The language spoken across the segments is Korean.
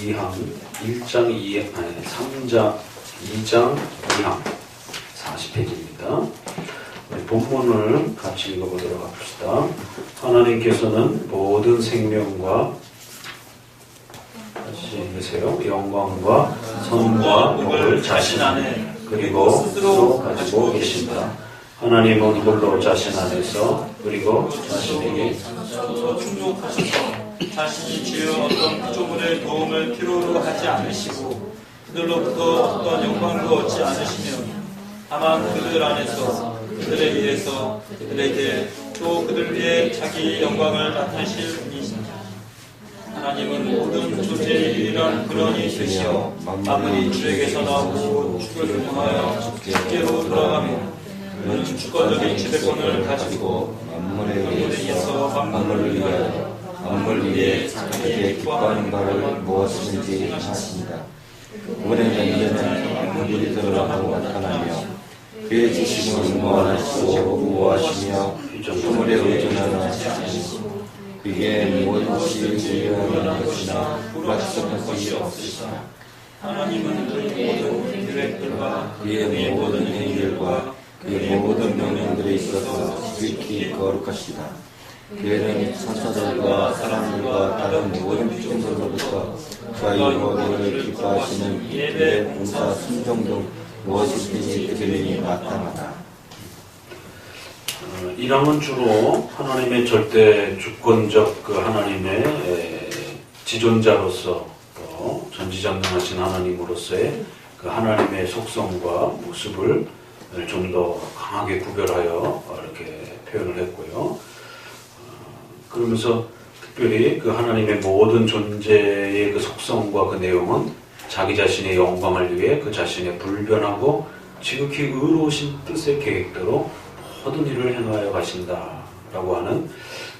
2항 1장 3장 2장 2항 40페이지입니다. 본문을 같이 읽어보도록 합시다. 하나님께서는 모든 생명과 다시 읽으세요. 영광과 선과 복을 자신 안에 그리고 스스로 가지고 계신다. 하나님은 홀로 자신 안에서 그리고 자신에게 충족하셔서 자신이 지은 어떤 구조물의 도움을 필요로 하지 않으시고 그들로부터 어떤 영광도 얻지 않으시며 다만 그들 안에서 그들에 의해서 그들에게 또 그들 위해 자기 영광을 나타내실 분이십니다. 하나님은 모든 존재의 유일한 근원이 되시어 만물이 주에게서 나오고 주를 통하여 주께로 돌아가며 그는 주권적인 지배권을 가지고 만물에 의해서 만물을 위하여 만물 위에 자기에게 기뻐하는 바를 무엇이든지 하십니다. 그분의 명제는 그분이 드러나고 나타나며 그의 지식은 무한하시고 무하시며 그물에 의존하는 하시고 그게 무엇이 유효한 것이나 불확실한 것이 없으시다. 하나님은 그의 모든 계획들과 그의 모든 행위들과 그의 모든 명령들에 있어서 지극히 거룩하시다. 그는 천사들과 사람들과 다른 모든 피조물로부터 자유하기를 기뻐하시는 그의 봉사 순종 등 무엇이든지 그들이 나타나다. 1항은 주로 하나님의 절대 주권적 그 하나님의 지존자로서 또 전지전능하신 하나님으로서의 그 하나님의 속성과 모습을 좀 더 강하게 구별하여 이렇게 표현을 했고요. 그러면서 특별히 그 하나님의 모든 존재의 그 속성과 그 내용은 자기 자신의 영광을 위해 그 자신의 불변하고 지극히 의로우신 뜻의 계획대로 모든 일을 행하여 가신다라고 하는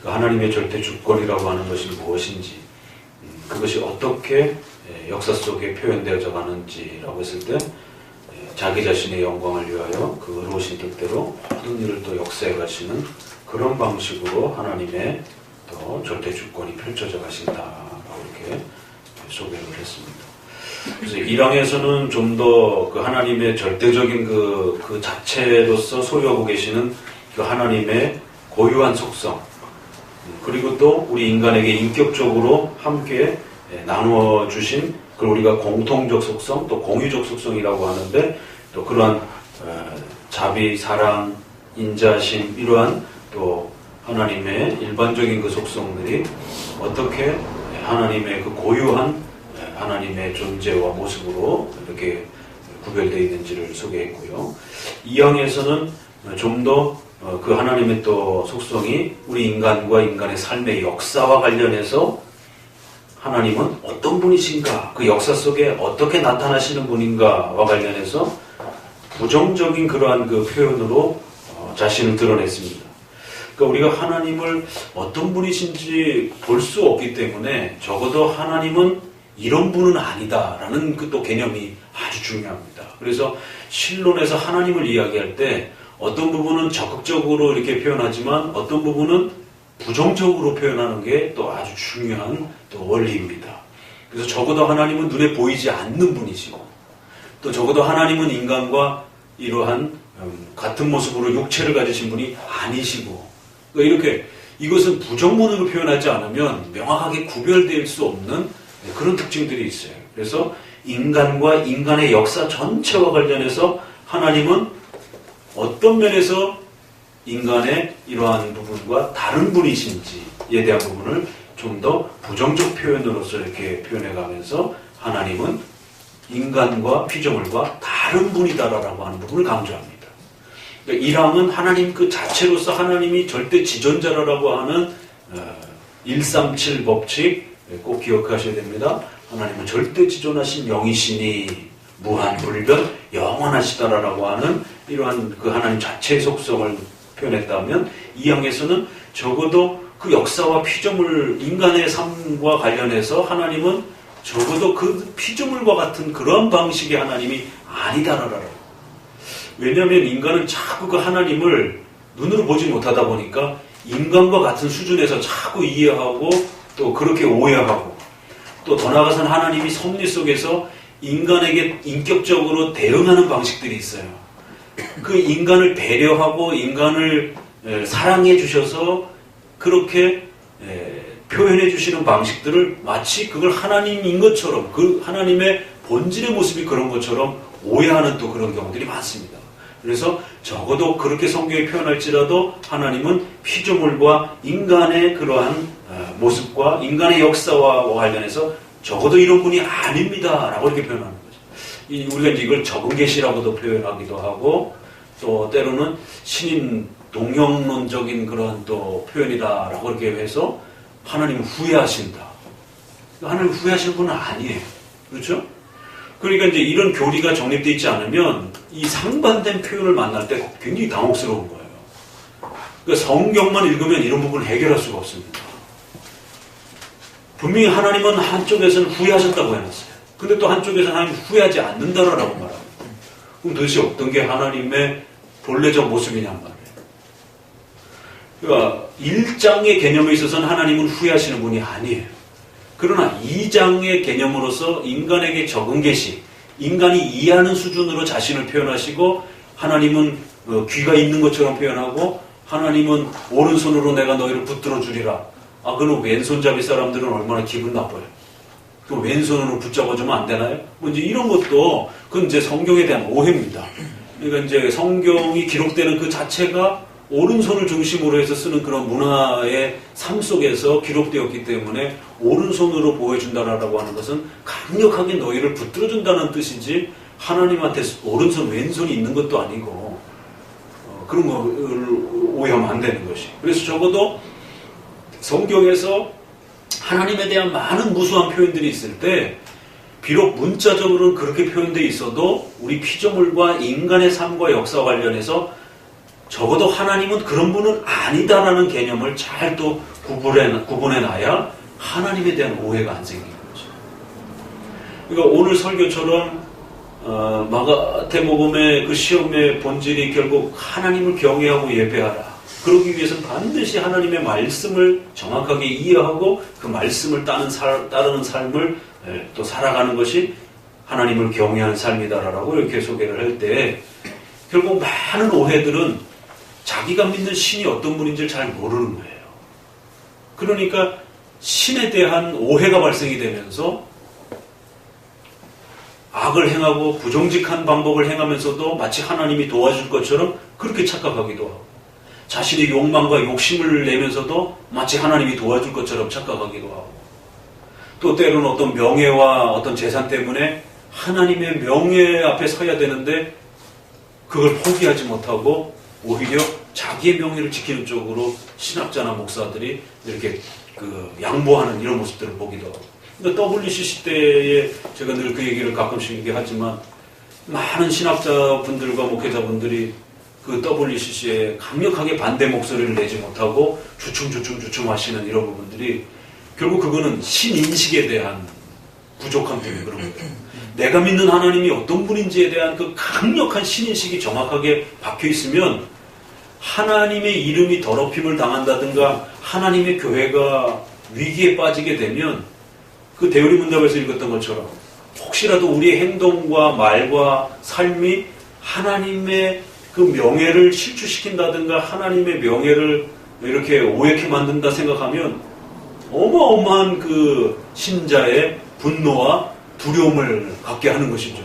그 하나님의 절대 주권이라고 하는 것이 무엇인지 그것이 어떻게 역사 속에 표현되어져 가는지라고 했을 때 자기 자신의 영광을 위하여 그 의로우신 뜻대로 모든 일을 또 역사해 가시는 그런 방식으로 하나님의 또 절대 주권이 펼쳐져 가신다라고 이렇게 소개를 했습니다. 그래서 1항에서는 좀 더 그 하나님의 절대적인 그 자체로서 소유하고 계시는 그 하나님의 고유한 속성, 그리고 또 우리 인간에게 인격적으로 함께 나누어 주신 그 우리가 공통적 속성, 또 공유적 속성이라고 하는데 또 그러한 자비, 사랑, 인자심 이러한 또 하나님의 일반적인 그 속성들이 어떻게 하나님의 그 고유한 하나님의 존재와 모습으로 이렇게 구별되어 있는지를 소개했고요. 2항에서는 좀 더 그 하나님의 또 속성이 우리 인간과 인간의 삶의 역사와 관련해서 하나님은 어떤 분이신가, 그 역사 속에 어떻게 나타나시는 분인가와 관련해서 부정적인 그러한 그 표현으로 자신을 드러냈습니다. 그러니까 우리가 하나님을 어떤 분이신지 볼 수 없기 때문에 적어도 하나님은 이런 분은 아니다라는 그 또 개념이 아주 중요합니다. 그래서 신론에서 하나님을 이야기할 때 어떤 부분은 적극적으로 이렇게 표현하지만 어떤 부분은 부정적으로 표현하는 게 또 아주 중요한 또 원리입니다. 그래서 적어도 하나님은 눈에 보이지 않는 분이시고 또 적어도 하나님은 인간과 이러한 같은 모습으로 육체를 가지신 분이 아니시고 그러니까 이렇게 이것은 부정문으로 표현하지 않으면 명확하게 구별될 수 없는 그런 특징들이 있어요. 그래서 인간과 인간의 역사 전체와 관련해서 하나님은 어떤 면에서 인간의 이러한 부분과 다른 분이신지에 대한 부분을 좀 더 부정적 표현으로서 이렇게 표현해가면서 하나님은 인간과 피조물과 다른 분이다라고 하는 부분을 강조합니다. 그러니까 1항은 하나님 그 자체로서 하나님이 절대 지존자라고 하는 137 법칙 꼭 기억하셔야 됩니다. 하나님은 절대 지존하신 영이시니 무한불변 영원하시다라고 하는 이러한 그 하나님 자체의 속성을 표현했다면 2항에서는 적어도 그 역사와 피조물 인간의 삶과 관련해서 하나님은 적어도 그 피조물과 같은 그런 방식의 하나님이 아니다라고. 왜냐하면 인간은 자꾸 그 하나님을 눈으로 보지 못하다 보니까 인간과 같은 수준에서 자꾸 이해하고 또 그렇게 오해하고 또 더 나아가서는 하나님이 섭리 속에서 인간에게 인격적으로 대응하는 방식들이 있어요. 그 인간을 배려하고 인간을 사랑해 주셔서 그렇게 표현해 주시는 방식들을 마치 그걸 하나님인 것처럼, 그 하나님의 본질의 모습이 그런 것처럼 오해하는 또 그런 경우들이 많습니다. 그래서 적어도 그렇게 성경에 표현할지라도 하나님은 피조물과 인간의 그러한 모습과 인간의 역사와 관련해서 적어도 이런 분이 아닙니다 라고 이렇게 표현하는 거죠. 우리가 이제 이걸 적은 계시라고도 표현하기도 하고, 또 때로는 신인 동형론적인 그런 또 표현이다라고 이렇게 해서 하나님은 후회하신다. 하나님 후회하시는 분은 아니에요. 그렇죠? 그러니까 이제 이런 교리가 정립되어 있지 않으면 이 상반된 표현을 만날 때 굉장히 당혹스러운 거예요. 그러니까 성경만 읽으면 이런 부분을 해결할 수가 없습니다. 분명히 하나님은 한쪽에서는 후회하셨다고 해놨어요. 근데 또 한쪽에서는 하나님 후회하지 않는다라고 말합니다. 그럼 도대체 어떤 게 하나님의 본래적 모습이냔 말이에요. 그러니까 1장의 개념에 있어서는 하나님은 후회하시는 분이 아니에요. 그러나 2장의 개념으로서 인간에게 적은 계시, 인간이 이해하는 수준으로 자신을 표현하시고, 하나님은 귀가 있는 것처럼 표현하고, 하나님은 오른손으로 내가 너희를 붙들어 주리라. 그럼 왼손잡이 사람들은 얼마나 기분 나빠요. 그 왼손으로 붙잡아주면 안 되나요? 뭐 이제 이런 것도 그건 이제 성경에 대한 오해입니다. 그러니까 이제 성경이 기록되는 그 자체가 오른손을 중심으로 해서 쓰는 그런 문화의 삶 속에서 기록되었기 때문에 오른손으로 보여준다라고 하는 것은 강력하게 너희를 붙들어준다는 뜻이지, 하나님한테 오른손 왼손이 있는 것도 아니고 그런 걸 오해하면 안 되는 것이. 그래서 적어도 성경에서 하나님에 대한 많은 무수한 표현들이 있을 때, 비록 문자적으로는 그렇게 표현되어 있어도 우리 피조물과 인간의 삶과 역사와 관련해서 적어도 하나님은 그런 분은 아니다라는 개념을 잘 또 구분해놔야 하나님에 대한 오해가 안 생기는 거죠. 그러니까 오늘 설교처럼 마가복음의 그 시험의 본질이 결국 하나님을 경외하고 예배하라. 그러기 위해서는 반드시 하나님의 말씀을 정확하게 이해하고 그 말씀을 따르는 삶을 또 살아가는 것이 하나님을 경외하는 삶이다라고 이렇게 소개를 할 때, 결국 많은 오해들은 자기가 믿는 신이 어떤 분인지를 잘 모르는 거예요. 그러니까 신에 대한 오해가 발생이 되면서 악을 행하고 부정직한 방법을 행하면서도 마치 하나님이 도와줄 것처럼 그렇게 착각하기도 하고, 자신의 욕망과 욕심을 내면서도 마치 하나님이 도와줄 것처럼 착각하기도 하고, 또 때로는 어떤 명예와 어떤 재산 때문에 하나님의 명예 앞에 서야 되는데 그걸 포기하지 못하고 오히려 자기의 명예를 지키는 쪽으로 신학자나 목사들이 이렇게 양보하는 이런 모습들을 보기도 하고. 그러니까 WCC 때에 제가 늘 그 얘기를 가끔씩 얘기하지만, 많은 신학자분들과 목회자분들이 그 WCC에 강력하게 반대 목소리를 내지 못하고 주춤 하시는 이런 부분들이, 결국 그거는 신인식에 대한 부족함 때문에 그런 거예요. 내가 믿는 하나님이 어떤 분인지에 대한 그 강력한 신인식이 정확하게 박혀 있으면 하나님의 이름이 더럽힘을 당한다든가 하나님의 교회가 위기에 빠지게 되면, 그 대우리 문답에서 읽었던 것처럼 혹시라도 우리의 행동과 말과 삶이 하나님의 그 명예를 실추시킨다든가 하나님의 명예를 이렇게 오해케 만든다 생각하면 어마어마한 그 신자의 분노와 두려움을 갖게 하는 것이죠.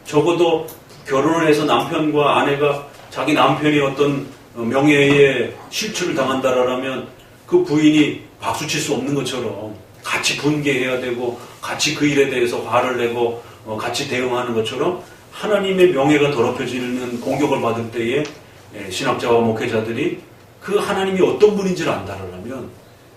적어도 결혼을 해서 남편과 아내가 자기 남편이 어떤 명예에 실추를 당한다라면 그 부인이 박수칠 수 없는 것처럼 같이 분개해야 되고 같이 그 일에 대해서 화를 내고 같이 대응하는 것처럼, 하나님의 명예가 더럽혀지는 공격을 받을 때에 신학자와 목회자들이 그 하나님이 어떤 분인지를 안다라면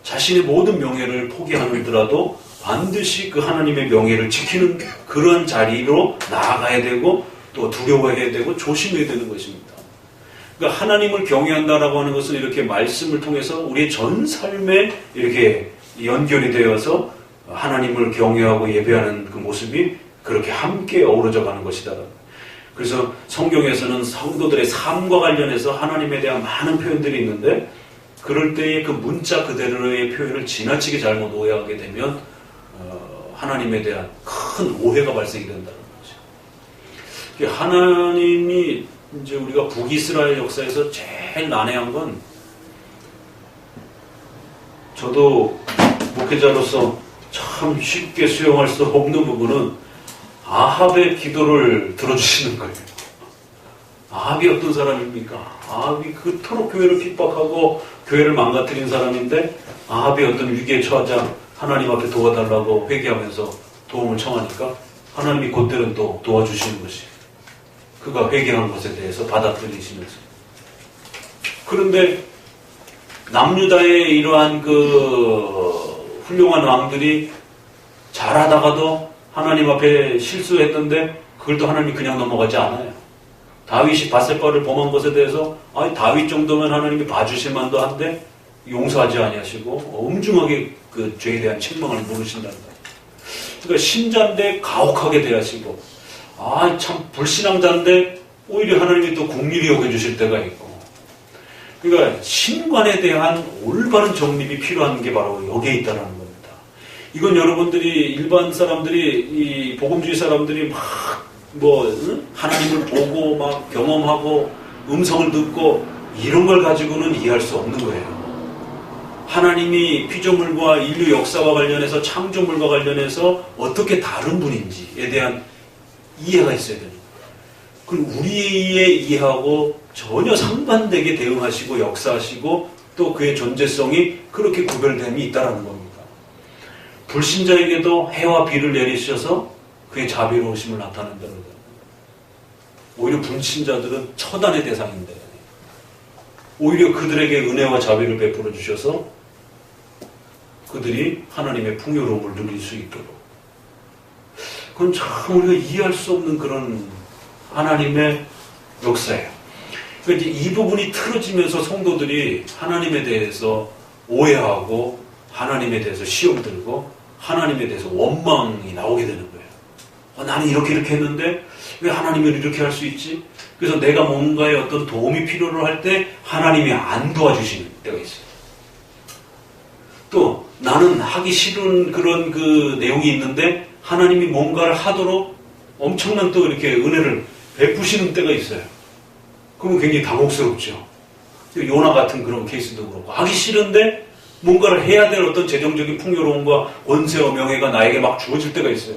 자신의 모든 명예를 포기하더라도 반드시 그 하나님의 명예를 지키는 그런 자리로 나아가야 되고 또 두려워해야 되고 조심해야 되는 것입니다. 그러니까 하나님을 경외한다라고 하는 것은 이렇게 말씀을 통해서 우리의 전 삶에 이렇게 연결이 되어서 하나님을 경외하고 예배하는 그 모습이 그렇게 함께 어우러져 가는 것이다. 그래서 성경에서는 성도들의 삶과 관련해서 하나님에 대한 많은 표현들이 있는데, 그럴 때의 그 문자 그대로의 표현을 지나치게 잘못 오해하게 되면 하나님에 대한 큰 오해가 발생이 된다는 거죠. 하나님이 이제 우리가 북이스라엘 역사에서 제일 난해한 건, 저도 목회자로서 참 쉽게 수용할 수 없는 부분은 아합의 기도를 들어주시는 거예요. 아합이 어떤 사람입니까? 아합이 그토록 교회를 핍박하고 교회를 망가뜨린 사람인데, 아합이 어떤 위기에 처하자 하나님 앞에 도와달라고 회개하면서 도움을 청하니까 하나님이 그때는 또 도와주시는 것이, 그가 회개한 것에 대해서 받아들이시면서. 그런데 남유다의 이러한 그 훌륭한 왕들이 잘하다가도 하나님 앞에 실수했는데 그걸 또 하나님이 그냥 넘어가지 않아요. 다윗이 밧셋바를 범한 것에 대해서 아니 다윗 정도면 하나님이 봐주실 만도 한데 용서하지 아니하시고 엄중하게 그 죄에 대한 책망을 물으신다는 거예요. 그러니까 신자인데 가혹하게 대하시고, 아 참 불신앙자인데 오히려 하나님이 또 긍휼히 여겨주실 때가 있고. 그러니까 신관에 대한 올바른 정립이 필요한 게 바로 여기에 있다는 겁니다. 이건 여러분들이 일반 사람들이, 이 복음주의 사람들이 막 하나님을 보고 막 경험하고 음성을 듣고 이런 걸 가지고는 이해할 수 없는 거예요. 하나님이 피조물과 인류 역사와 관련해서, 창조물과 관련해서 어떻게 다른 분인지에 대한 이해가 있어야 됩니다. 그럼 우리의 이해하고 전혀 상반되게 대응하시고 역사하시고 또 그의 존재성이 그렇게 구별됨이 있다는 겁니다. 불신자에게도 해와 비를 내리셔서 그의 자비로우심을 나타낸다는 겁니다. 오히려 불신자들은 처단의 대상인데 오히려 그들에게 은혜와 자비를 베풀어 주셔서 그들이 하나님의 풍요로움을 누릴 수 있도록. 그건 참 우리가 이해할 수 없는 그런 하나님의 역사예요. 그러니까 이제 이 부분이 틀어지면서 성도들이 하나님에 대해서 오해하고 하나님에 대해서 시험 들고 하나님에 대해서 원망이 나오게 되는 거예요. 나는 이렇게 했는데 왜 하나님을 이렇게 할 수 있지? 그래서 내가 뭔가에 어떤 도움이 필요로 할 때 하나님이 안 도와주시는 때가 있어요. 또 나는 하기 싫은 그런 그 내용이 있는데 하나님이 뭔가를 하도록 엄청난 또 이렇게 은혜를 베푸시는 때가 있어요. 그러면 굉장히 당혹스럽죠. 요나 같은 그런 케이스도 그렇고, 하기 싫은데 뭔가를 해야 될 어떤 재정적인 풍요로움과 권세와 명예가 나에게 막 주어질 때가 있어요.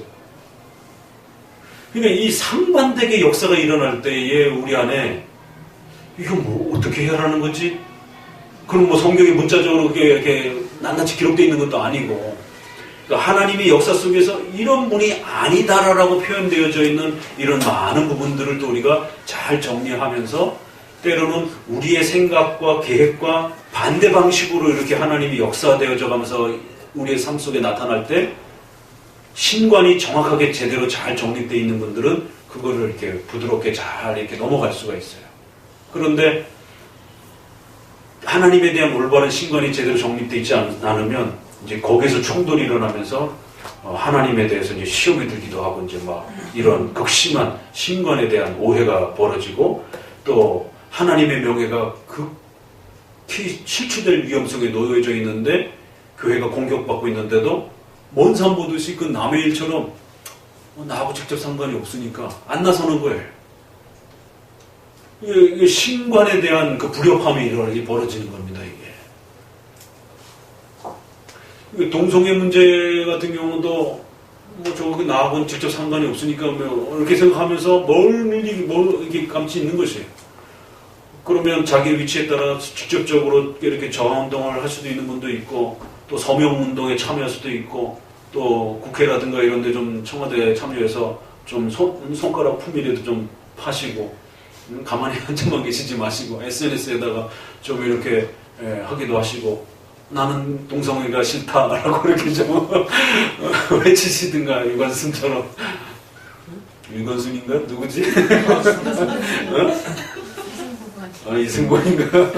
그러니까 이 상반되게 역사가 일어날 때에 우리 안에 이거 뭐 어떻게 해야 하는 거지? 그럼 뭐 성경이 문자적으로 이렇게 낱낱이 기록되어 있는 것도 아니고, 그러니까 하나님의 역사 속에서 이런 분이 아니다라고 표현되어져 있는 이런 많은 부분들을 또 우리가 잘 정리하면서 때로는 우리의 생각과 계획과 반대 방식으로 이렇게 하나님이 역사되어져 가면서 우리의 삶 속에 나타날 때 신관이 정확하게 제대로 잘 정립되어 있는 분들은 그거를 이렇게 부드럽게 잘 이렇게 넘어갈 수가 있어요. 그런데 하나님에 대한 올바른 신관이 제대로 정립되어 있지 않으면 이제 거기에서 충돌이 일어나면서 하나님에 대해서 이제 시험이 들기도 하고 이제 막 이런 극심한 신관에 대한 오해가 벌어지고 또 하나님의 명예가 극히 실추될 위험 속에 놓여져 있는데 교회가 공격받고 있는데도 먼 산 보듯이 그 남의 일처럼 나하고 직접 상관이 없으니까 안 나서는 거예요. 이게 신관에 대한 그 불협함이 벌어지는 겁니다, 이게. 동성애 문제 같은 경우도 저기 나하고는 직접 상관이 없으니까 이렇게 생각하면서 이렇게 감치 있는 것이에요. 그러면 자기 위치에 따라 직접적으로 이렇게 저항운동을 할 수도 있는 분도 있고, 또 서명운동에 참여할 수도 있고, 또 국회라든가 이런 데 좀 청와대에 참여해서 좀 손가락 품이라도 좀 파시고, 가만히 한참만 계시지 마시고, SNS에다가 좀 이렇게 하기도 하시고, 나는 동성애가 싫다라고 이렇게 좀 외치시든가, 유관순처럼. 유관순인가? 누구지? 이승권인가?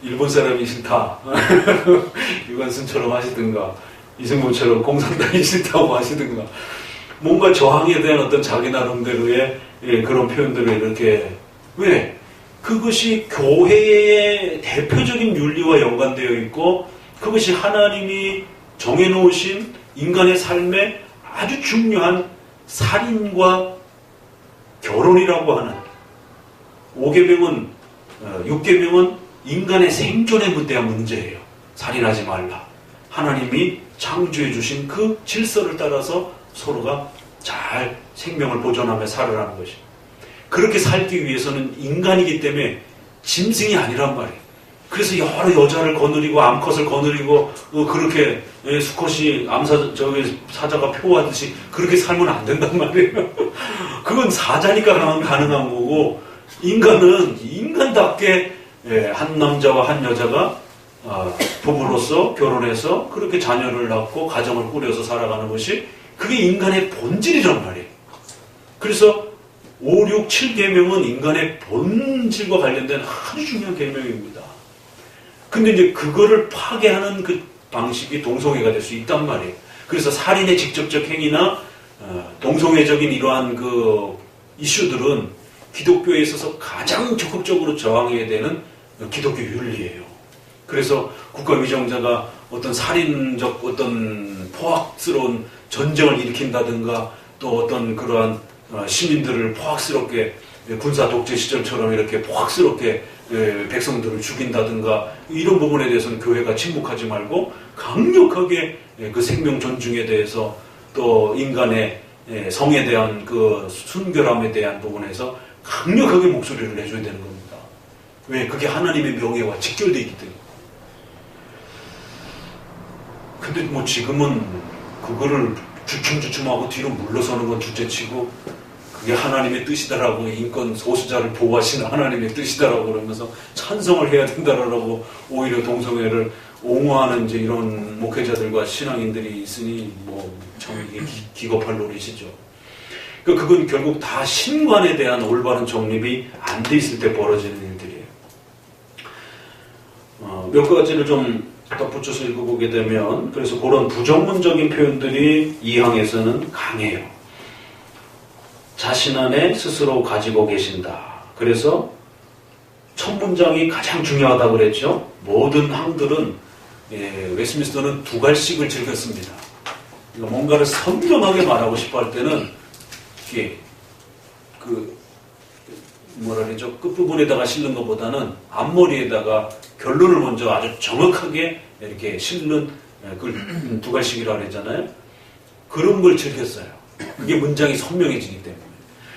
일본 사람이 싫다. 유관순처럼 하시든가, 이승권처럼 공산당이 싫다고 하시든가, 뭔가 저항에 대한 어떤 자기 나름대로의 그런 표현들을 이렇게, 왜? 그것이 교회의 대표적인 윤리와 연관되어 있고 그것이 하나님이 정해놓으신 인간의 삶에 아주 중요한 살인과 결혼이라고 하는 5계명은 6계명은 인간의 생존에 대한 문제예요. 살인하지 말라. 하나님이 창조해 주신 그 질서를 따라서 서로가 잘 생명을 보존하며 살아가는 것이. 그렇게 살기 위해서는 인간이기 때문에 짐승이 아니란 말이에요. 그래서 여러 여자를 거느리고 암컷을 거느리고 그렇게 수컷이 사자가 표하듯이 그렇게 살면 안 된단 말이에요. 그건 사자니까 가능한 거고 인간은 인간답게 한 남자와 한 여자가 부부로서 결혼해서 그렇게 자녀를 낳고 가정을 꾸려서 살아가는 것이 그게 인간의 본질이란 말이에요. 그래서 5, 6, 7계명은 인간의 본질과 관련된 아주 중요한 계명입니다. 근데 이제 그거를 파괴하는 그 방식이 동성애가 될 수 있단 말이에요. 그래서 살인의 직접적 행위나 동성애적인 이러한 그 이슈들은 기독교에 있어서 가장 적극적으로 저항해야 되는 기독교 윤리예요. 그래서 국가위정자가 어떤 살인적 어떤 포악스러운 전쟁을 일으킨다든가 또 어떤 그러한 시민들을 포악스럽게 군사 독재 시절처럼 이렇게 포악스럽게 백성들을 죽인다든가 이런 부분에 대해서는 교회가 침묵하지 말고 강력하게 그 생명 존중에 대해서 또 인간의 성에 대한 그 순결함에 대한 부분에서 강력하게 목소리를 내줘야 되는 겁니다. 왜? 그게 하나님의 명예와 직결되어 있기 때문에. 근데 뭐 지금은 그거를 주춤주춤하고 뒤로 물러서는 건 둘째치고 그게 하나님의 뜻이다라고 인권 소수자를 보호하시는 하나님의 뜻이다라고 그러면서 찬성을 해야 된다라고 오히려 동성애를 옹호하는 이제 이런 목회자들과 신앙인들이 있으니 뭐 참 이게 기겁할 노릇이죠. 그러니까 그건 결국 다 신관에 대한 올바른 정립이 안 돼 있을 때 벌어지는 일들이에요. 몇 가지를 좀 덧붙여서 읽어보게 되면 그래서 그런 부정문적인 표현들이 이 항에서는 강해요. 자신 안에 스스로 가지고 계신다. 그래서 첫 문장이 가장 중요하다고 그랬죠. 모든 항들은 웨스민스터는 두 갈씩을 즐겼습니다. 그러니까 뭔가를 선명하게 말하고 싶어 할 때는 이게 뭐라 그러죠? 끝부분에다가 실는 것보다는 앞머리에다가 결론을 먼저 아주 정확하게 이렇게 실는 그걸 두 갈씩이라고 그랬잖아요. 그런 걸 즐겼어요. 그게 문장이 선명해지기 때문에.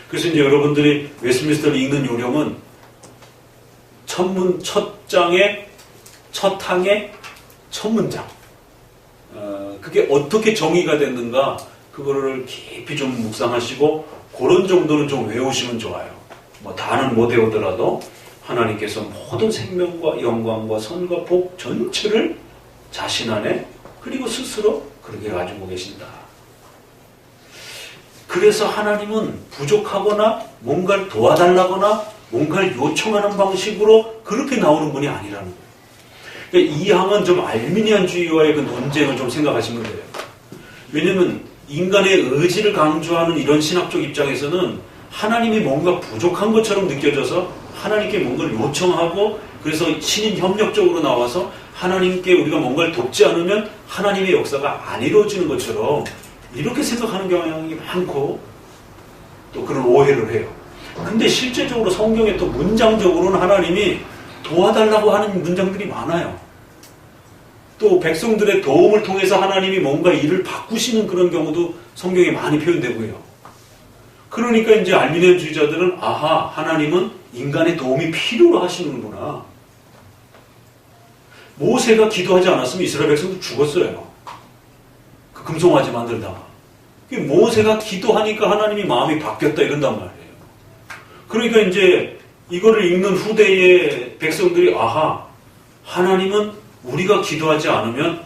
그래서 이제 여러분들이 웨스민스터를 읽는 요령은 첫 장의 첫 항의 첫 문장. 그게 어떻게 정의가 됐는가 그거를 깊이 좀 묵상하시고 그런 정도는 좀 외우시면 좋아요. 뭐 다는 못 외우더라도 하나님께서 모든 생명과 영광과 선과 복 전체를 자신 안에 그리고 스스로 그렇게 가지고 계신다. 그래서 하나님은 부족하거나 뭔가를 도와달라거나 뭔가를 요청하는 방식으로 그렇게 나오는 분이 아니라는 거예요. 그러니까 이 항은 좀 알미니안주의와의 그 논쟁을 좀 생각하시면 돼요. 왜냐하면 인간의 의지를 강조하는 이런 신학적 입장에서는 하나님이 뭔가 부족한 것처럼 느껴져서 하나님께 뭔가를 요청하고 그래서 신인 협력적으로 나와서 하나님께 우리가 뭔가를 돕지 않으면 하나님의 역사가 안 이루어지는 것처럼 이렇게 생각하는 경향이 많고 또 그런 오해를 해요. 근데 실제적으로 성경에 또 문장적으로는 하나님이 도와달라고 하는 문장들이 많아요. 또 백성들의 도움을 통해서 하나님이 뭔가 일을 바꾸시는 그런 경우도 성경에 많이 표현되고요. 그러니까 이제 알미니안주의자들은 아하, 하나님은 인간의 도움이 필요로 하시는구나. 모세가 기도하지 않았으면 이스라엘 백성도 죽었어요. 그 금송아지 만들다가. 모세가 기도하니까 하나님이 마음이 바뀌었다 이런단 말이에요. 그러니까 이제 이거를 읽는 후대의 백성들이 아하, 하나님은 우리가 기도하지 않으면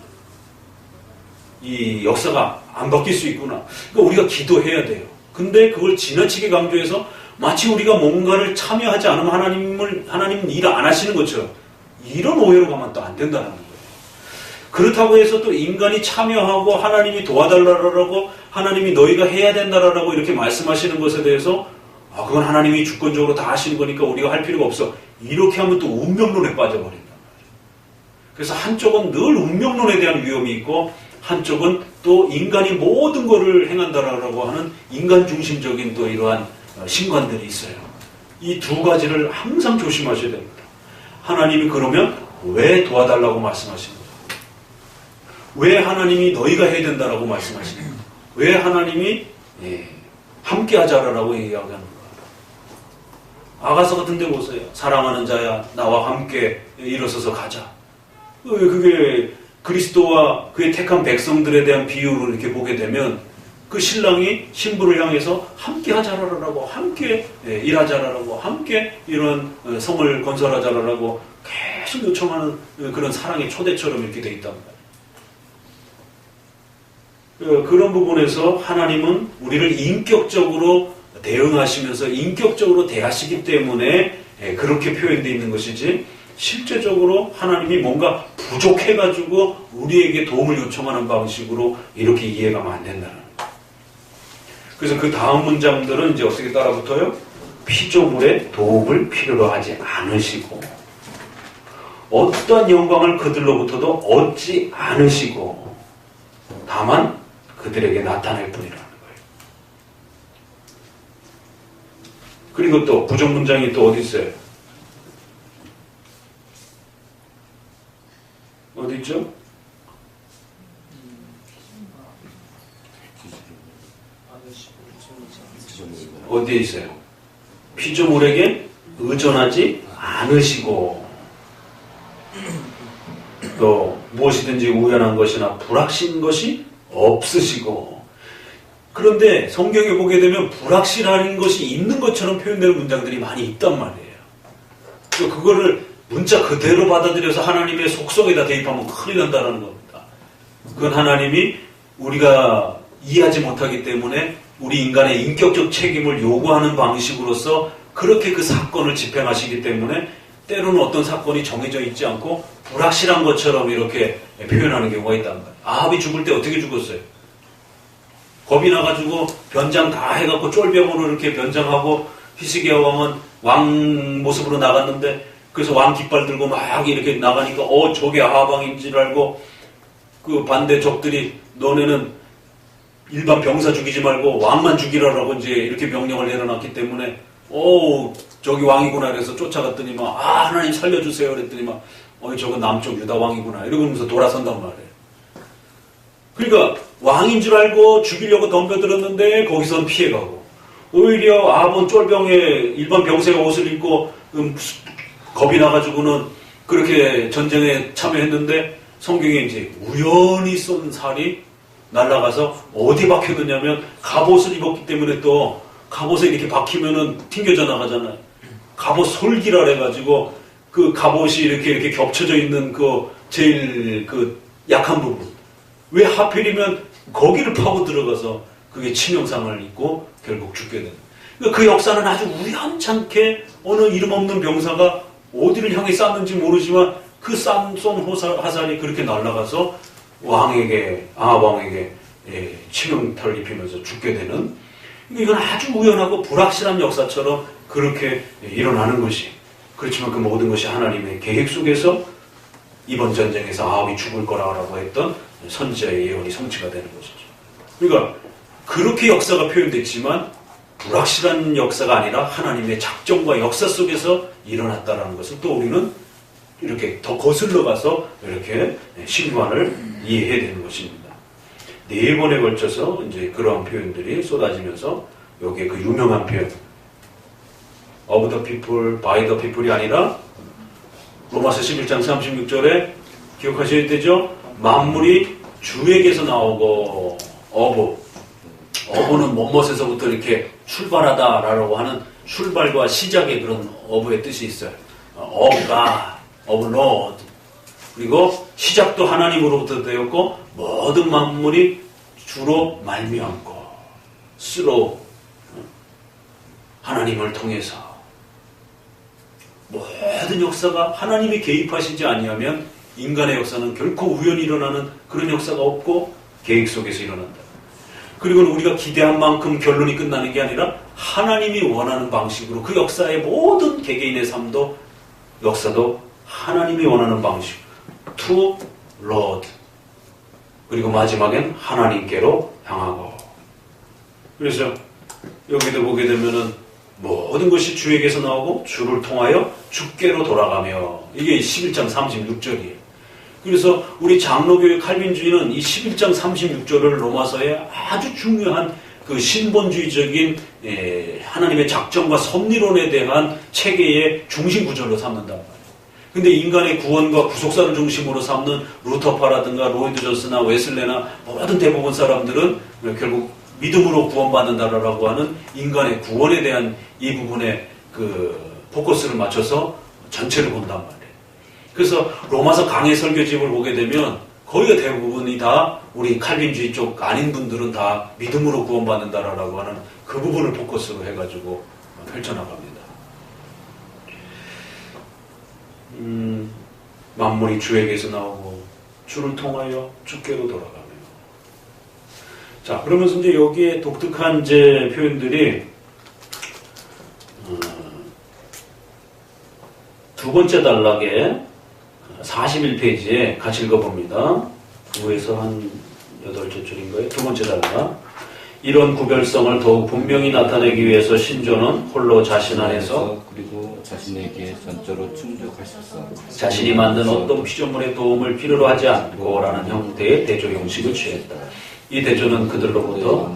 이 역사가 안 바뀔 수 있구나. 그러니까 우리가 기도해야 돼요. 근데 그걸 지나치게 강조해서 마치 우리가 뭔가를 참여하지 않으면 하나님은 일 안 하시는 것처럼 이런 오해로 가면 또 안 된다는 거예요. 그렇다고 해서 또 인간이 참여하고 하나님이 도와달라고 하나님이 너희가 해야 된다라고 이렇게 말씀하시는 것에 대해서 그건 하나님이 주권적으로 다 하시는 거니까 우리가 할 필요가 없어. 이렇게 하면 또 운명론에 빠져버린다. 그래서 한쪽은 늘 운명론에 대한 위험이 있고 한쪽은 또 인간이 모든 것을 행한다라고 하는 인간 중심적인 또 이러한 신관들이 있어요. 이 두 가지를 항상 조심하셔야 됩니다. 하나님이 그러면 왜 도와달라고 말씀하시는 거예요? 왜 하나님이 너희가 해야 된다라고 말씀하시는 거예요? 왜 하나님이 함께 하자라고 이야기하는 거예요? 아가서 같은 데 보세요. 사랑하는 자야 나와 함께 일어서서 가자. 그게 그리스도와 그의 택한 백성들에 대한 비유를 이렇게 보게 되면 그 신랑이 신부를 향해서 함께 하자라고, 함께 일하자라고, 함께 이런 성을 건설하자라고 계속 요청하는 그런 사랑의 초대처럼 이렇게 돼 있단 말이에요. 그런 부분에서 하나님은 우리를 인격적으로 대응하시면서 인격적으로 대하시기 때문에 그렇게 표현되어 있는 것이지, 실제적으로 하나님이 뭔가 부족해가지고 우리에게 도움을 요청하는 방식으로 이렇게 이해가 안 된다는 거예요. 그래서 그 다음 문장들은 이제 어떻게 따라붙어요? 피조물의 도움을 필요로 하지 않으시고, 어떠한 영광을 그들로부터도 얻지 않으시고, 다만 그들에게 나타낼 뿐이라는 거예요. 그리고 또 부정 문장이 또 어디 있어요? 어디 있죠? 어디에 있어요? 피조물에게 의존하지 않으시고, 또 무엇이든지 우연한 것이나 불확실한 것이 없으시고. 그런데 성경에 보게 되면 불확실한 것이 있는 것처럼 표현되는 문장들이 많이 있단 말이에요. 그거를 문자 그대로 받아들여서 하나님의 속성에다 대입하면 큰일 난다는 겁니다. 그건 하나님이 우리가 이해하지 못하기 때문에 우리 인간의 인격적 책임을 요구하는 방식으로서 그렇게 그 사건을 집행하시기 때문에 때로는 어떤 사건이 정해져 있지 않고 불확실한 것처럼 이렇게 표현하는 경우가 있단 말이에요. 아합이 죽을 때 어떻게 죽었어요? 겁이 나가지고 변장 다 해갖고 쫄병으로 이렇게 변장하고 히스기야 왕은 왕 모습으로 나갔는데, 그래서 왕 깃발 들고 막 이렇게 나가니까 저게 아합 왕인 줄 알고 그 반대 적들이 너네는 일반 병사 죽이지 말고 왕만 죽이라라고 이제 이렇게 명령을 내려놨기 때문에 저기 왕이구나 그래서 쫓아갔더니 하나님 살려주세요 그랬더니 저건 남쪽 유다 왕이구나 이러면서 돌아선단 말이에요. 그러니까 왕인 줄 알고 죽이려고 덤벼들었는데 거기선 피해가고, 오히려 아합은 쫄병에 일반 병사의 옷을 입고 겁이 나가지고는 그렇게 전쟁에 참여했는데, 성경에 이제 우연히 쏜 살이 날아가서 어디 박혀드냐면 갑옷을 입었기 때문에, 또 갑옷에 이렇게 박히면은 튕겨져 나가잖아요. 갑옷 솔기라 해가지고 그 갑옷이 이렇게 겹쳐져 있는 그 제일 그 약한 부분, 왜 하필이면 거기를 파고 들어가서 그게 치명상을 입고 결국 죽게 되는. 그러니까 그 역사는 아주 우연찮게 어느 이름 없는 병사가 어디를 향해 쐈는지 모르지만 그 쏜 화살이 그렇게 날아가서 아합 왕에게 치명타를 입히면서 죽게 되는. 이건 아주 우연하고 불확실한 역사처럼 그렇게 일어나는 것이, 그렇지만 그 모든 것이 하나님의 계획 속에서 이번 전쟁에서 아합이 죽을 거라고 했던 선지자의 예언이 성취가 되는 것이죠. 그러니까 그렇게 역사가 표현됐지만 불확실한 역사가 아니라 하나님의 작정과 역사 속에서 일어났다는 것을 또 우리는 이렇게 더 거슬러 가서 이렇게 신관을 이해해야 되는 것입니다. 4번에 걸쳐서 이제 그러한 표현들이 쏟아지면서 여기에 그 유명한 표현 of the people, by the people이 아니라 로마서 11장 36절에 기억하셔야 되죠? 만물이 주에게서 나오고, 어부는 뭐뭇에서부터 이렇게 출발하다라고 하는 출발과 시작의 그런 어부의 뜻이 있어요. 어부가, 어부로. 그리고 시작도 하나님으로부터 되었고, 모든 만물이 주로 말미암고, 스로 하나님을 통해서 모든 역사가 하나님이 개입하시지 아니하면 인간의 역사는 결코 우연히 일어나는 그런 역사가 없고 계획 속에서 일어난다. 그리고 우리가 기대한 만큼 결론이 끝나는 게 아니라 하나님이 원하는 방식으로 그 역사의 모든 개개인의 삶도 역사도 하나님이 원하는 방식, to Lord. 그리고 마지막엔 하나님께로 향하고. 그래서 여기도 보게 되면은 모든 것이 주에게서 나오고 주를 통하여 주께로 돌아가며, 이게 11장 36절이에요. 그래서 우리 장로교회 칼빈주의는 이 11장 36절을 로마서의 아주 중요한 그 신본주의적인 하나님의 작정과 섭리론에 대한 체계의 중심 구절로 삼는단 말이에요. 근데 인간의 구원과 구속사를 중심으로 삼는 루터파라든가 로이드 존스나 웨슬레나 모든 대부분 사람들은 결국 믿음으로 구원받는다라고 하는 인간의 구원에 대한 이 부분에 그 포커스를 맞춰서 전체를 본단 말이에요. 그래서 로마서 강해 설교집을 보게 되면 거의가 대부분이 다 우리 칼빈주의 쪽 아닌 분들은 다 믿음으로 구원받는다라고 하는 그 부분을 포커스로 해가지고 펼쳐나갑니다. 만물이 주에게서 나오고 주를 통하여 주께로 돌아가며. 자, 그러면서 이제 여기에 독특한 이제 표현들이 두 번째 단락에 41페이지에 같이 읽어봅니다. 9에서 한 8줄인가요? 두 번째 단락. 이런 구별성을 더욱 분명히 나타내기 위해서 신조는 홀로 자신 안에서 그리고 자신에게 전적으로 충족하셨어. 자신이 만든 어떤 피조물의 도움을 필요로 하지 않고 라는 형태의 대조 형식을 취했다. 이 대조는 그들로부터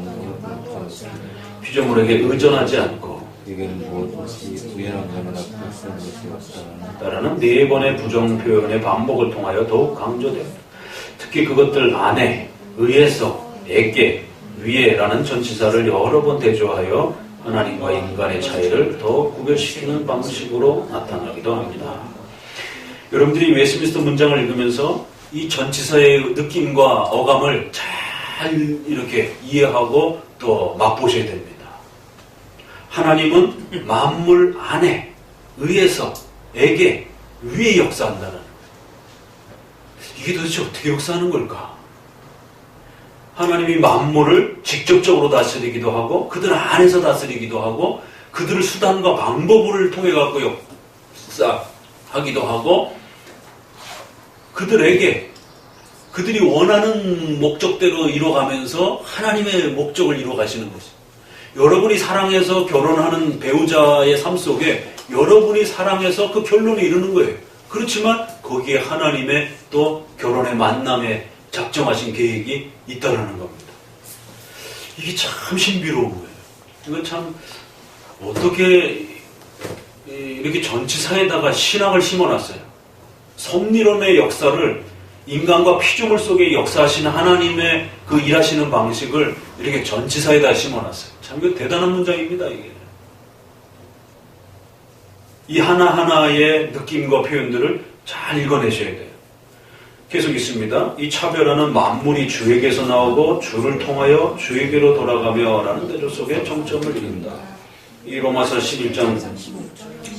피조물에게 의존하지 않고 이게는 무엇이 우연한 것을 앞으로 쓰는 것이었다. 라는 네 번의 부정 표현의 반복을 통하여 더욱 강조됩니다. 특히 그것들 안에, 의에서, 에게, 위에라는 전치사를 여러 번 대조하여 하나님과 인간의 차이를 더 구별시키는 방식으로 나타나기도 합니다. 여러분들이 웨스트민스터 문장을 읽으면서 이 전치사의 느낌과 어감을 잘 이렇게 이해하고 또 맛보셔야 됩니다. 하나님은 만물 안에, 의에서, 에게, 위에 역사한다는, 이게 도대체 어떻게 역사하는 걸까? 하나님이 만물을 직접적으로 다스리기도 하고 그들 안에서 다스리기도 하고 그들을 수단과 방법을 통해 갖고 역사하기도 하고 그들에게 그들이 원하는 목적대로 이루어가면서 하나님의 목적을 이루어가시는 것이죠. 여러분이 사랑해서 결혼하는 배우자의 삶 속에 여러분이 사랑해서 그 결론에 이르는 거예요. 그렇지만 거기에 하나님의 또 결혼의 만남에 작정하신 계획이 있다는 겁니다. 이게 참 신비로운 거예요. 이건 참 어떻게 이렇게 전치사에다가 신학을 심어놨어요. 섭리론의 역사를 인간과 피조물 속에 역사하시는 하나님의 그 일하시는 방식을 이렇게 전치사에다 심어놨어요. 참 이거 대단한 문장입니다. 이게. 이 하나하나의 느낌과 표현들을 잘 읽어내셔야 돼요. 계속 있습니다. 이 차별화는 만물이 주에게서 나오고 주를 통하여 주에게로 돌아가며 라는 대조 속에 정점을 이룬다. 이 로마서 11장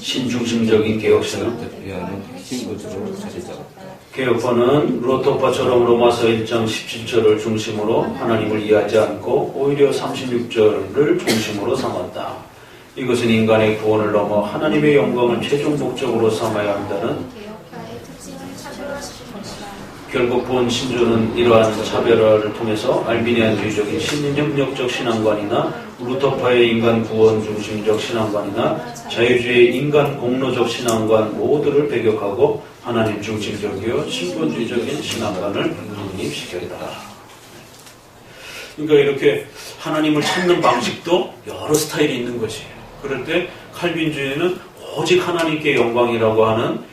신중심적인 개혁서는 대표하는 핵심 구조로 자리 잡았다. 개혁파는 로토파처럼 로마서 1장 17절을 중심으로 하나님을 이해하지 않고 오히려 36절을 중심으로 삼았다. 이것은 인간의 구원을 넘어 하나님의 영광을 최종 목적으로 삼아야 한다는, 결국 본 신조는 이러한 차별화를 통해서 알비니안주의적인 신인협력적 신앙관이나 루터파의 인간 구원 중심적 신앙관이나 자유주의의 인간 공로적 신앙관 모두를 배격하고 하나님 중심적이요 신본주의적인 신앙관을 확립시켰다. 그러니까 이렇게 하나님을 찾는 방식도 여러 스타일이 있는 것이에요. 그럴 때 칼빈주의는 오직 하나님께 영광이라고 하는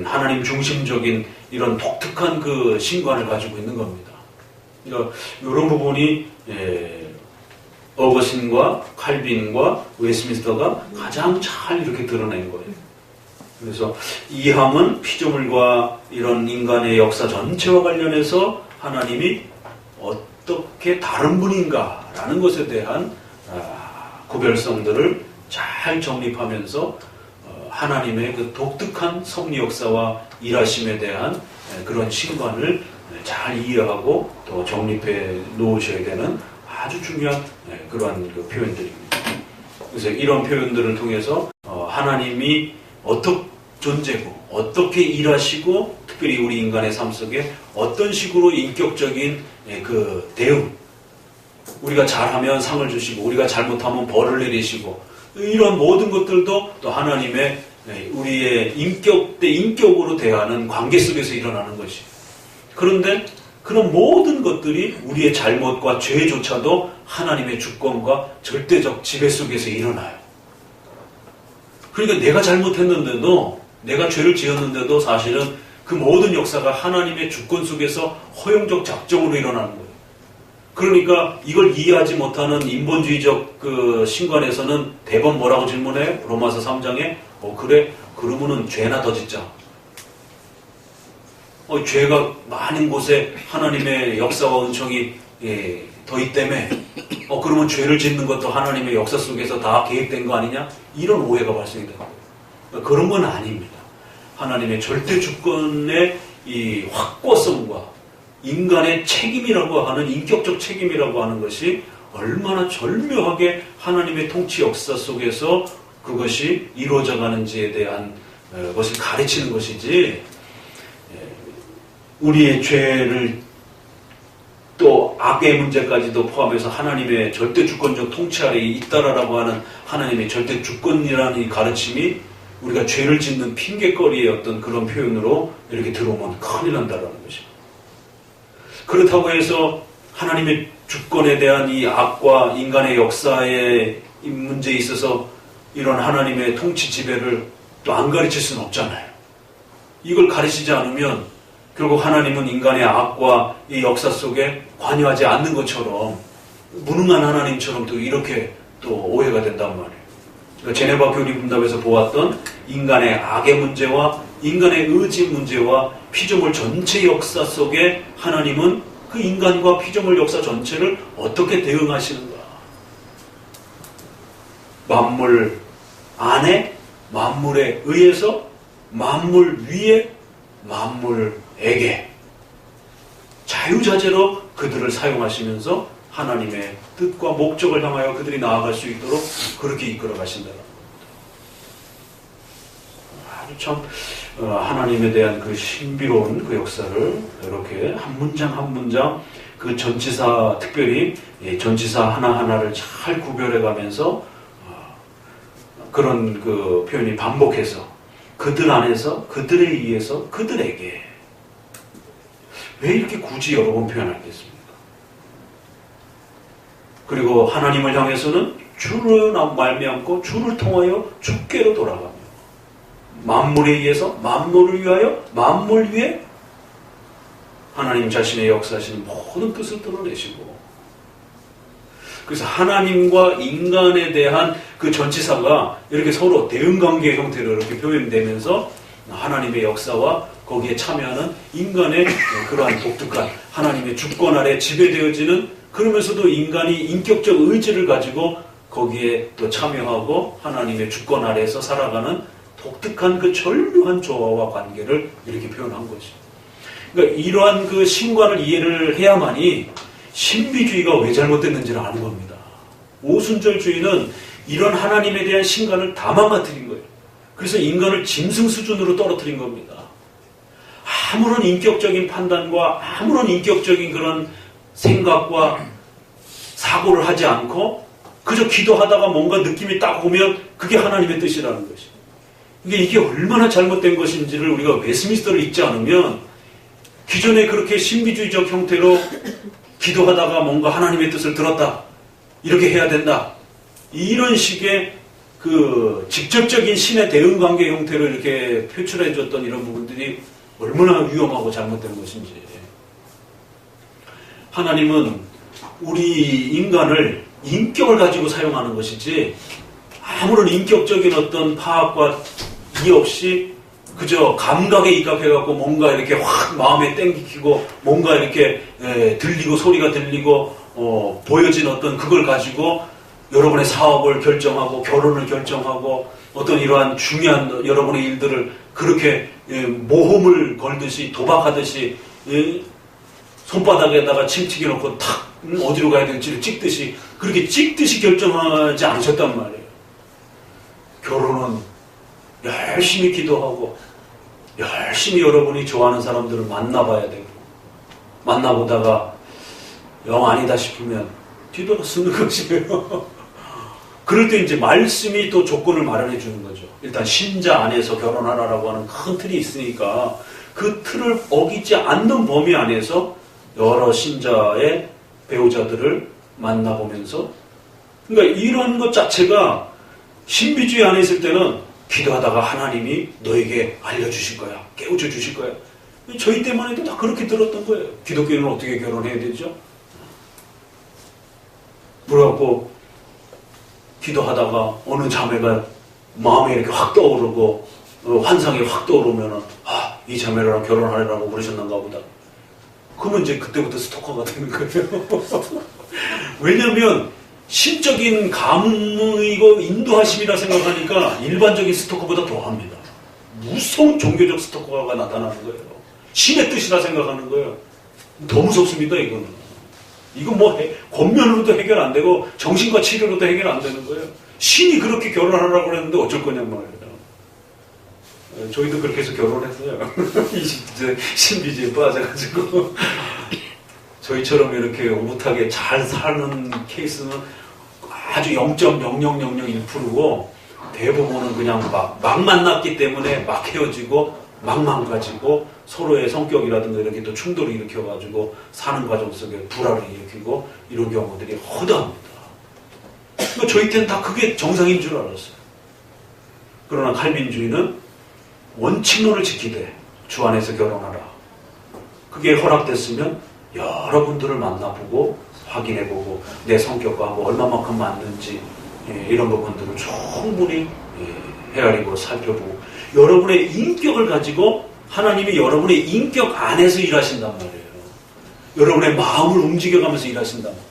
하나님 중심적인 이런 독특한 그 신관을 가지고 있는 겁니다. 그러니까 이런 부분이 어거신과 칼빈과 웨스민스터가 가장 잘 이렇게 드러낸 거예요. 그래서 이함은 피조물과 이런 인간의 역사 전체와 관련해서 하나님이 어떻게 다른 분인가라는 것에 대한 구별성들을 잘 정립하면서 하나님의 그 독특한 섭리 역사와 일하심에 대한 그런 신관을 잘 이해하고 또 정립해 놓으셔야 되는 아주 중요한 그러한 그 표현들입니다. 그래서 이런 표현들을 통해서 하나님이 어떤 존재고 어떻게 일하시고 특별히 우리 인간의 삶 속에 어떤 식으로 인격적인 그 대응, 우리가 잘하면 상을 주시고 우리가 잘못하면 벌을 내리시고 이런 모든 것들도 또 하나님의 우리의 인격 대 인격으로 대하는 관계 속에서 일어나는 것이. 그런데 그런 모든 것들이 우리의 잘못과 죄조차도 하나님의 주권과 절대적 지배 속에서 일어나요. 그러니까 내가 잘못했는데도, 내가 죄를 지었는데도 사실은 그 모든 역사가 하나님의 주권 속에서 허용적 작정으로 일어나는 거예요. 그러니까 이걸 이해하지 못하는 인본주의적 그 신관에서는 대번 뭐라고 질문해요? 로마서 3장에 그래? 그러면은 죄나 더 짓자. 죄가 많은 곳에 하나님의 역사와 은총이 더 있다며 그러면 죄를 짓는 것도 하나님의 역사 속에서 다 계획된 거 아니냐? 이런 오해가 발생이 됩니다. 그런 건 아닙니다. 하나님의 절대 주권의 이 확고성과 인간의 책임이라고 하는, 인격적 책임이라고 하는 것이 얼마나 절묘하게 하나님의 통치 역사 속에서 그것이 이루어져 가는지에 대한 것을 가르치는 것이지, 우리의 죄를 또 악의 문제까지도 포함해서 하나님의 절대 주권적 통치 아래에 있다라고 하는 하나님의 절대 주권이라는 이 가르침이 우리가 죄를 짓는 핑계거리의 어떤 그런 표현으로 이렇게 들어오면 큰일 난다라는 것입니다. 그렇다고 해서 하나님의 주권에 대한 이 악과 인간의 역사의 이 문제에 있어서 이런 하나님의 통치 지배를 또 안 가르칠 수는 없잖아요. 이걸 가르치지 않으면 결국 하나님은 인간의 악과 이 역사 속에 관여하지 않는 것처럼, 무능한 하나님처럼 또 이렇게 또 오해가 된단 말이에요. 그러니까 제네바 교리분답에서 보았던 인간의 악의 문제와 인간의 의지 문제와 피조물 전체 역사 속에 하나님은 그 인간과 피조물 역사 전체를 어떻게 대응하시는가. 만물 안에, 만물에 의해서, 만물 위에, 만물에게 자유자재로 그들을 사용하시면서 하나님의 뜻과 목적을 향하여 그들이 나아갈 수 있도록 그렇게 이끌어 가신다는 겁니다. 아주 참 하나님에 대한 그 신비로운 그 역사를 이렇게 한 문장 한 문장 그 전치사, 특별히 전치사 하나하나를 잘 구별해 가면서 그런 그 표현이 반복해서 그들 안에서, 그들에 의해서, 그들에게. 왜 이렇게 굳이 여러 번 표현하겠습니까? 그리고 하나님을 향해서는 주로 말미암고 주를 통하여 주께로 돌아가며, 만물에 의해서, 만물을 위하여, 만물 위에 하나님 자신의 역사하시는 모든 뜻을 드러내시고, 그래서 하나님과 인간에 대한 그 전치사가 이렇게 서로 대응관계 형태로 이렇게 표현되면서 하나님의 역사와 거기에 참여하는 인간의 그러한 독특한 하나님의 주권 아래 지배되어지는, 그러면서도 인간이 인격적 의지를 가지고 거기에 또 참여하고 하나님의 주권 아래에서 살아가는 독특한 그 절묘한 조화와 관계를 이렇게 표현한 거죠. 그러니까 이러한 그 신관을 이해를 해야만이 신비주의가 왜 잘못됐는지를 아는 겁니다. 오순절주의는 이런 하나님에 대한 신관을 다 망가뜨린 거예요. 그래서 인간을 짐승 수준으로 떨어뜨린 겁니다. 아무런 인격적인 판단과 아무런 인격적인 그런 생각과 사고를 하지 않고 그저 기도하다가 뭔가 느낌이 딱 오면 그게 하나님의 뜻이라는 것이에요. 이게 얼마나 잘못된 것인지를 우리가 웨스민스터를 읽지 않으면 기존에 그렇게 신비주의적 형태로 기도하다가 뭔가 하나님의 뜻을 들었다, 이렇게 해야 된다, 이런 식의 그 직접적인 신의 대응 관계 형태로 이렇게 표출해 줬던 이런 부분들이 얼마나 위험하고 잘못된 것인지. 하나님은 우리 인간을 인격을 가지고 사용하는 것이지 아무런 인격적인 어떤 파악과 이 없이 그저 감각에 입각해갖고 뭔가 이렇게 확 마음에 땡기고 뭔가 이렇게 들리고 소리가 들리고 보여진 어떤 그걸 가지고 여러분의 사업을 결정하고 결혼을 결정하고 어떤 이러한 중요한 여러분의 일들을 그렇게 모험을 걸듯이 도박하듯이 손바닥에다가 침튀겨 놓고 탁 어디로 가야 될지를 찍듯이 그렇게 찍듯이 결정하지 않으셨단 말이에요. 결혼은 열심히 기도하고 열심히 여러분이 좋아하는 사람들을 만나봐야 되고, 만나보다가 영 아니다 싶으면 뒤돌아 쓰는 것이에요. 그럴 때 이제 말씀이 또 조건을 마련해 주는 거죠. 일단 신자 안에서 결혼하라라고 하는 큰 틀이 있으니까 그 틀을 어기지 않는 범위 안에서 여러 신자의 배우자들을 만나보면서, 그러니까 이런 것 자체가 신비주의 안에 있을 때는 기도하다가 하나님이 너에게 알려주실 거야, 깨우쳐 주실 거야. 저희 때만 해도 다 그렇게 들었던 거예요. 기독교인은 어떻게 결혼해야 되죠? 그래갖고 기도하다가 어느 자매가 마음에 이렇게 확 떠오르고 환상이 확 떠오르면은 이 자매랑 결혼하려고 그러셨는가 보다. 그러면 이제 그때부터 스토커가 되는 거예요. 왜냐하면 신적인 감흥이고 인도하심이라 생각하니까 일반적인 스토커보다 더합니다. 무서운 종교적 스토커가 나타나는 거예요. 신의 뜻이라 생각하는 거예요. 더 무섭습니다, 이거는. 이건 뭐 권면으로도 해결 안 되고 정신과 치료로도 해결 안 되는 거예요. 신이 그렇게 결혼하라고 그랬는데 어쩔 거냔 말이에요. 저희도 그렇게 해서 결혼했어요. 20대 신비주의에 빠져가지고. 저희처럼 이렇게 오붓하게 잘 사는 케이스는 아주 0.0001%고 대부분은 그냥 막 만났기 때문에 막 헤어지고 막 망가지고 서로의 성격이라든가 이렇게 또 충돌을 일으켜가지고 사는 과정 속에 불화를 일으키고 이런 경우들이 허다합니다. 그러니까 저희 때는 다 그게 정상인 줄 알았어요. 그러나 칼빈주의는 원칙론을 지키되 주 안에서 결혼하라. 그게 허락됐으면 여러분들을 만나보고 확인해보고 내 성격과 뭐 얼마만큼 맞는지 이런 부분들을 충분히 헤아리고 살펴보고 여러분의 인격을 가지고 하나님이 여러분의 인격 안에서 일하신단 말이에요. 여러분의 마음을 움직여가면서 일하신단 말이에요.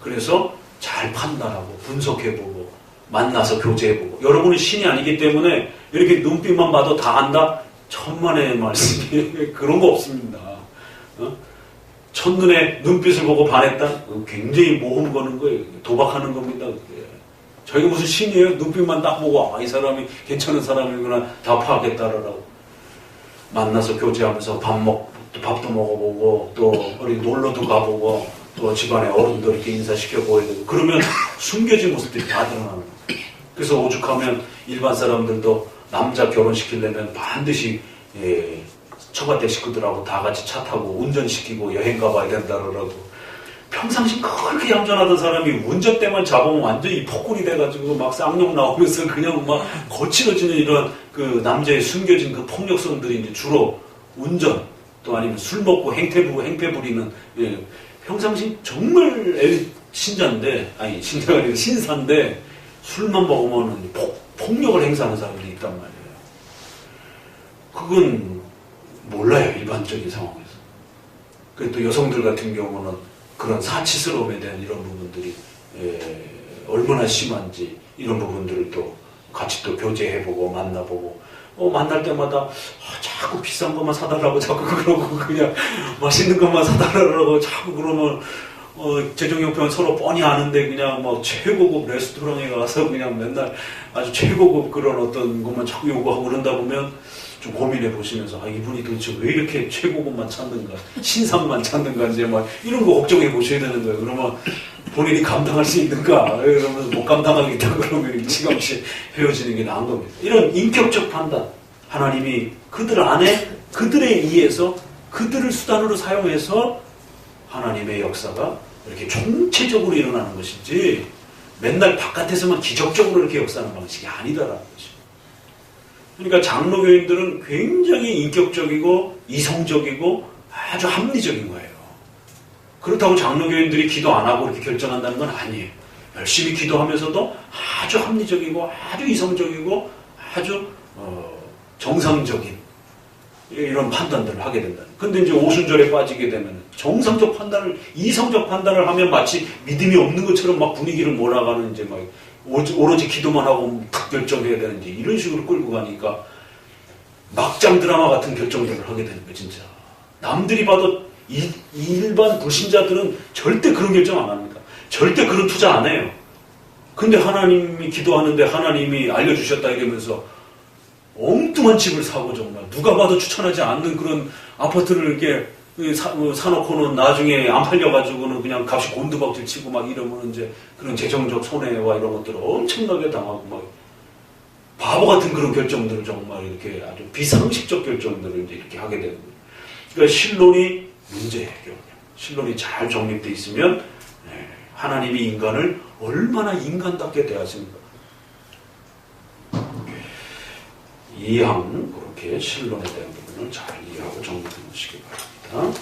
그래서 잘 판단하고 분석해보고 만나서 교제해보고 여러분이 신이 아니기 때문에 이렇게 눈빛만 봐도 다 안다? 천만의 말씀이 그런 거 없습니다. 첫눈에 눈빛을 보고 반했다? 굉장히 모험 거는 거예요. 도박하는 겁니다. 저희가 무슨 신이에요? 눈빛만 딱 보고 이 사람이 괜찮은 사람이구나 다 파악했다라고. 만나서 교제하면서 밥도 먹어보고 또 어디 놀러도 가보고 또 집안에 어른들 이렇게 인사시켜보야 되고 그러면 숨겨진 모습들이 다 드러나는 거예요. 그래서 오죽하면 일반 사람들도 남자 결혼시키려면 반드시 처가댁 식구들하고 다 같이 차 타고 운전시키고 여행 가봐야 된다라고. 평상시 그렇게 얌전하던 사람이 운전대만 잡으면 완전히 폭군이 돼가지고 막 쌍욕 나오면서 그냥 막 거칠어지는 이런 그 남자의 숨겨진 그 폭력성들이 이제 주로 운전 또 아니면 술 먹고 행패 부리는 평상시 정말 신자인데 아니 신자가 아니라 신사인데 술만 먹으면 폭력을 행사하는 사람들이 있단 말이에요. 그건 몰라요 일반적인 상황에서. 그리고 또 여성들 같은 경우는 그런 사치스러움에 대한 이런 부분들이 얼마나 심한지 이런 부분들을 또 같이 또 교제해보고 만나보고 만날 때마다 자꾸 비싼 것만 사달라고 자꾸 그러고 그냥 맛있는 것만 사달라고 자꾸 그러면 재정형편 서로 뻔히 아는데 그냥 뭐 최고급 레스토랑에 가서 그냥 맨날 아주 최고급 그런 어떤 것만 자꾸 요구하고 그런다 보면 좀 고민해 보시면서 이분이 도대체 왜 이렇게 최고급만 찾는가 신상만 찾는가 이제 막 이런 거 걱정해 보셔야 되는 거예요. 그러면 본인이 감당할 수 있는가 이러면서 못 감당하겠다 그러면 일찌감치 헤어지는 게 나은 겁니다. 이런 인격적 판단 하나님이 그들 안에 그들에 의해서 그들을 수단으로 사용해서 하나님의 역사가 이렇게 총체적으로 일어나는 것이지 맨날 바깥에서만 기적적으로 이렇게 역사하는 방식이 아니다라는 거죠. 그러니까 장로교인들은 굉장히 인격적이고 이성적이고 아주 합리적인 거예요. 그렇다고 장로교인들이 기도 안 하고 이렇게 결정한다는 건 아니에요. 열심히 기도하면서도 아주 합리적이고 아주 이성적이고 아주 정상적인 이런 판단들을 하게 된다. 근데 이제 오순절에 빠지게 되면 정상적 판단을 이성적 판단을 하면 마치 믿음이 없는 것처럼 막 분위기를 몰아가는 이제 막 오로지 기도만 하고 탁 결정해야 되는지 이런 식으로 끌고 가니까 막장 드라마 같은 결정들을 하게 되는 거예요. 진짜 남들이 봐도 일반 불신자들은 절대 그런 결정 안 합니다. 절대 그런 투자 안 해요. 근데 하나님이 기도하는데 하나님이 알려주셨다 이러면서 엉뚱한 집을 사고 정말 누가 봐도 추천하지 않는 그런 아파트를 이렇게 사놓고는 나중에 안 팔려가지고는 그냥 값이 곤두박질 치고 막 이러면 이제 그런 재정적 손해와 이런 것들을 엄청나게 당하고 막 바보 같은 그런 결정들을 정말 이렇게 아주 비상식적 결정들을 이제 이렇게 하게 되는 거예요. 그러니까 신론이 문제 해결. 신론이 잘 정립되어 있으면 하나님이 인간을 얼마나 인간답게 대하십니까? 이항 그렇게 신론에 대한 부분을 잘 이해하고 정리해 놓으시기 바랍니다.